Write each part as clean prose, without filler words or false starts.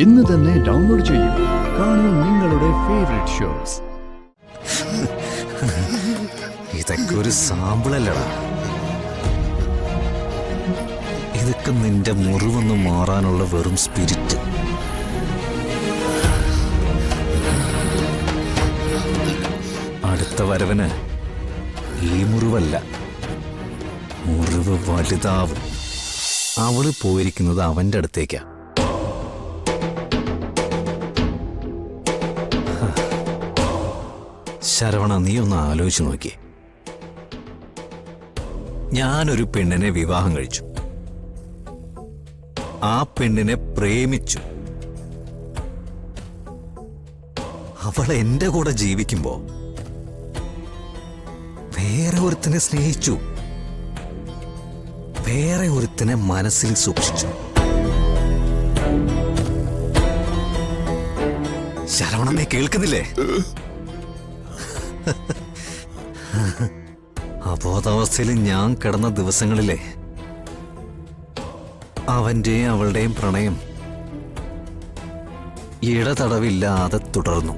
ഇന്ന് തന്നെ ഡൗൺലോഡ് ചെയ്യൂ. കാണൂ നിങ്ങളുടെ ഫേവറേറ്റ് ഷോസ്. ഇതൊക്കെ ഒരു സാമ്പിളല്ലടാ. ഇതൊക്കെ നിന്റെ മുറിവൊന്ന് മാറാനുള്ള വെറും സ്പിരിറ്റ്. അടുത്ത വരവന് ഈ മുറിവല്ല, മുറിവ് വലുതാവും. അവള് പോയിരിക്കുന്നത് അവന്റെ അടുത്തേക്കാ. ശരവണ, നീ ഒന്ന് ആലോചിച്ച് നോക്കി. ഞാനൊരു പെണ്ണിനെ വിവാഹം കഴിച്ചു, ആ പെണ്ണിനെ പ്രേമിച്ചു. അവൾ എന്റെ കൂടെ ജീവിക്കുമ്പോ വേറെ ഒരുത്തിനെ സ്നേഹിച്ചു, വേറെ ഒരുത്തിനെ മനസ്സിൽ സൂക്ഷിച്ചു. ശരവണ, നീ കേൾക്കുന്നില്ലേ? അബോധാവസ്ഥയിൽ ഞാൻ കിടന്ന ദിവസങ്ങളിലെ അവന്റെയും അവളുടെയും പ്രണയം ഇടതടവില്ലാതെ തുടർന്നു.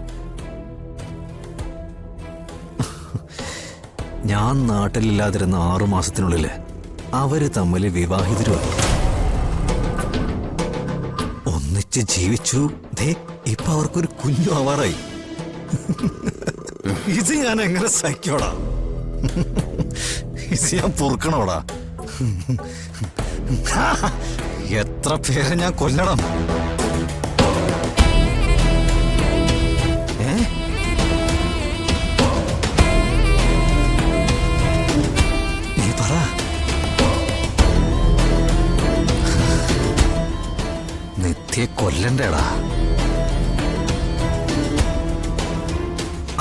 ഞാൻ നാട്ടിലില്ലാതിരുന്ന 6 മാസത്തിനുള്ളിൽ അവര് തമ്മിൽ വിവാഹിതരുമായി. ഒന്നിച്ച് ജീവിച്ചു. ഇപ്പൊ അവർക്കൊരു കുഞ്ഞു ആവാറായി. ഇത് ഞാൻ എങ്ങനെ സഹിക്കോടാ? ഇത് ഞാൻ പൊറുക്കണോടാ? എത്ര പേരെ ഞാൻ കൊല്ലണം? നീ പറ. നിത്യെ കൊല്ലണ്ടേടാ.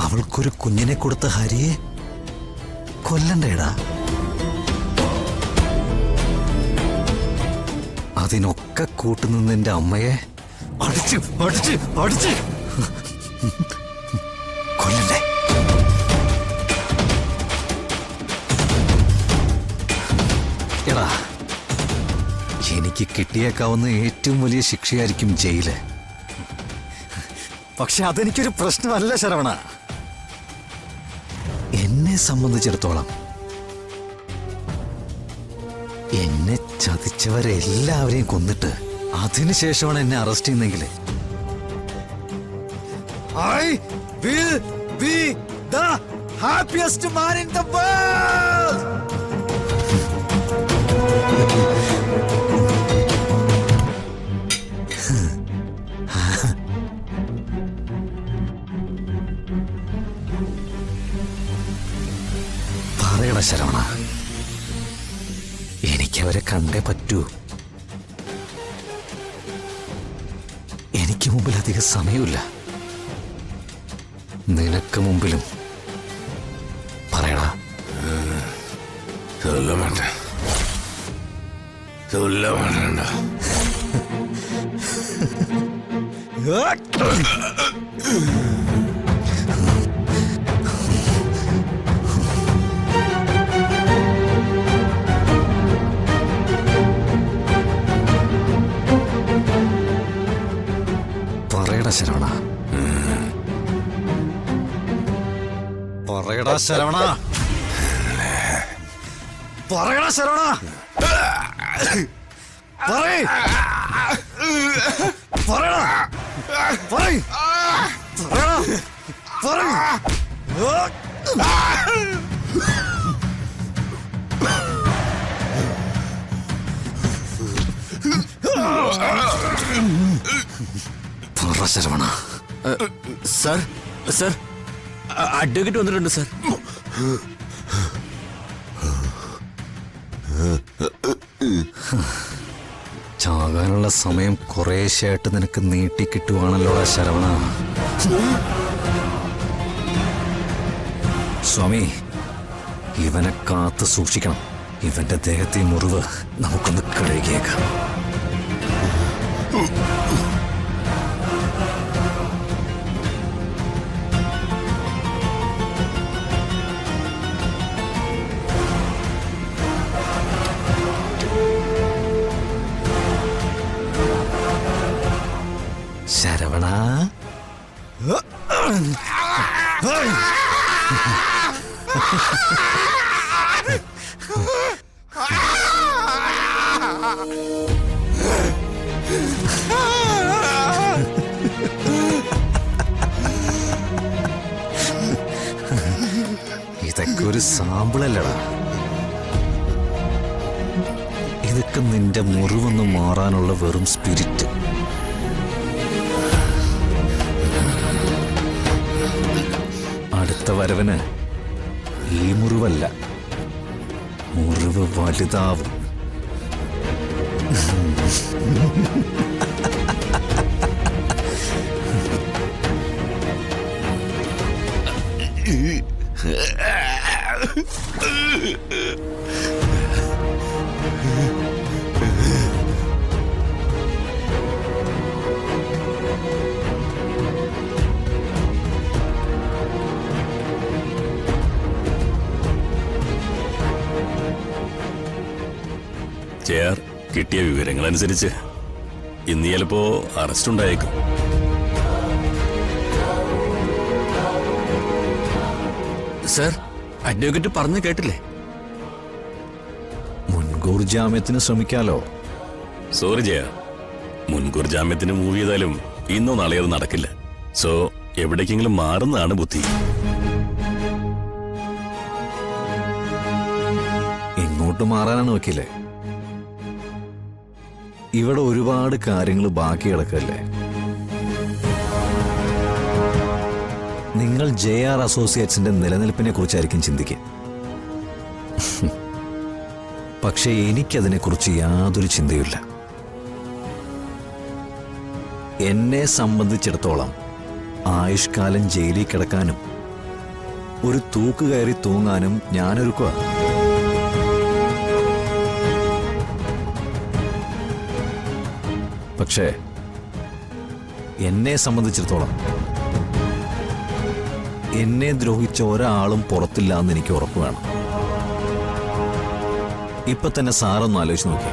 അവൾക്കൊരു കുഞ്ഞിനെ കൊടുത്ത ഹരിയെ കൊല്ലണ്ടേടാ. അതിനൊക്കെ കൂട്ടുനിന്ന് എന്റെ അമ്മയെ അടിച്ച് അടിച്ച് അടിച്ച് കൊല്ലണ്ടേ? എടാ, എനിക്ക് കിട്ടിയേക്കാവുന്ന ഏറ്റവും വലിയ ശിക്ഷയായിരിക്കും ജയില്. പക്ഷെ അതെനിക്കൊരു പ്രശ്നമല്ല ശരവണ. എന്നെ സംബന്ധിച്ചിടത്തോളം എന്നെ ചതിച്ചവരെല്ലാവരെയും കൊന്നിട്ട് അതിനുശേഷമാണ് എന്നെ അറസ്റ്റ് ചെയ്യുന്നെങ്കിൽ I will be the happiest man in the world. പറയണ ശരവണ, എനിക്കവരെ കണ്ടേ പറ്റൂ. എനിക്ക് മുമ്പിൽ അധികം സമയമില്ല. നിനക്ക് മുമ്പിലും പറയടാ. പറയടാ ശരവണ. പറയടാ ശരവണ. പറയടാ ശരവണ. പറയടാ. പറയടാ. ശരവണ. സർ, സർ, അഡ്വക്കേറ്റ് വന്നിട്ടുണ്ട് സർ. ചാകാനുള്ള സമയം കുറേശ്ശായിട്ട് നിനക്ക് നീട്ടിക്കിട്ടുവാണല്ലോടാ ശരവണ. സ്വാമി, ഇവനെ കാത്തു സൂക്ഷിക്കണം. ഇവന്റെ ദേഹത്തെ മുറിവ് നമുക്കൊന്ന് കഴുകിയേക്കാം. ശരവണ. ഇതൊക്കെ ഒരു സാമ്പിളല്ലടാ. ഇതൊക്കെ നിന്റെ മുറിവൊന്ന് മാറാനുള്ള വെറും സ്പിരിറ്റ്. അടുത്ത വരവിന് ഈ മുറിവല്ല, മുറിവ് വലുതാവും. ചെയർ കിട്ടിയ വിവരങ്ങളനുസരിച്ച് ഇന്ന് ചിലപ്പോ അറസ്റ്റ് ഉണ്ടായേക്കും. സർ, അഡ്വക്കേറ്റ് പറഞ്ഞു കേട്ടില്ലേ? മുൻകൂർ ജാമ്യത്തിന് ശ്രമിക്കാലോ. സോറി ജയ, മുൻകൂർ ജാമ്യത്തിന് മൂവ് ചെയ്താലും ഇന്നോ നാളെയോ അത് നടക്കില്ല. സോ എവിടേക്കെങ്കിലും മാറുന്നതാണ് ബുദ്ധി. ഇങ്ങോട്ട് മാറാനാണ് വക്കീലേ. ഇവിടെ ഒരുപാട് കാര്യങ്ങൾ ബാക്കി കിടക്കല്ലേ. നിങ്ങൾ JR അസോസിയേറ്റ്സിന്റെ നിലനിൽപ്പിനെ കുറിച്ചായിരിക്കും ചിന്തിക്കുക. പക്ഷേ എനിക്കതിനെക്കുറിച്ച് യാതൊരു ചിന്തയുമില്ല. എന്നെ സംബന്ധിച്ചിടത്തോളം ആയുഷ്കാലം ജയിലിൽ കിടക്കാനും ഒരു തൂക്ക് കയറി തൂങ്ങാനും ഞാനൊരുക്കുക. പക്ഷേ എന്നെ സംബന്ധിച്ചിടത്തോളം എന്നെ ദ്രോഹിച്ച ഒരാളും പുറത്തില്ല എന്ന് എനിക്ക് ഉറപ്പ് വേണം. ഇപ്പൊ തന്നെ സാറൊന്ന് ആലോചിച്ച് നോക്കി.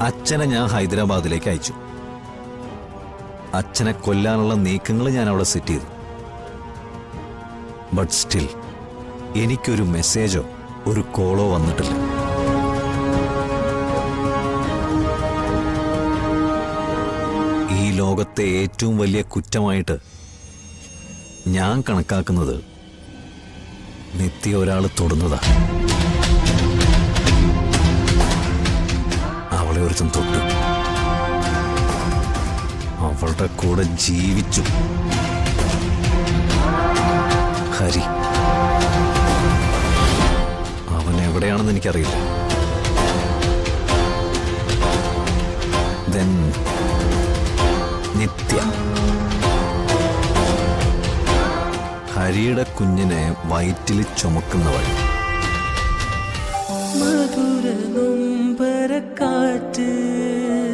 അച്ഛനെ ഞാൻ ഹൈദരാബാദിലേക്ക് അയച്ചു. അച്ഛനെ കൊല്ലാനുള്ള നീക്കങ്ങൾ ഞാൻ അവിടെ സെറ്റ് ചെയ്തു. ബട്ട് സ്റ്റിൽ എനിക്കൊരു മെസ്സേജോ ഒരു കോളോ വന്നിട്ടില്ല. ഈ ലോകത്തെ ഏറ്റവും വലിയ കുറ്റമായിട്ട് ഞാൻ കണക്കാക്കുന്നത് നിത്യ ഒരാൾ തൊടുന്നതാ. അവളെ ഒരുത്തൻ തൊട്ടു, അവളുടെ കൂടെ ജീവിച്ചു. ഹരി, അവൻ എവിടെയാണെന്ന് എനിക്കറിയില്ല. Then നിത്യ, ഹരിയുടെ കുഞ്ഞിനെ വയറ്റിൽ ചുമക്കുന്നവൾ. മധുര നൊമ്പരക്കാറ്റ്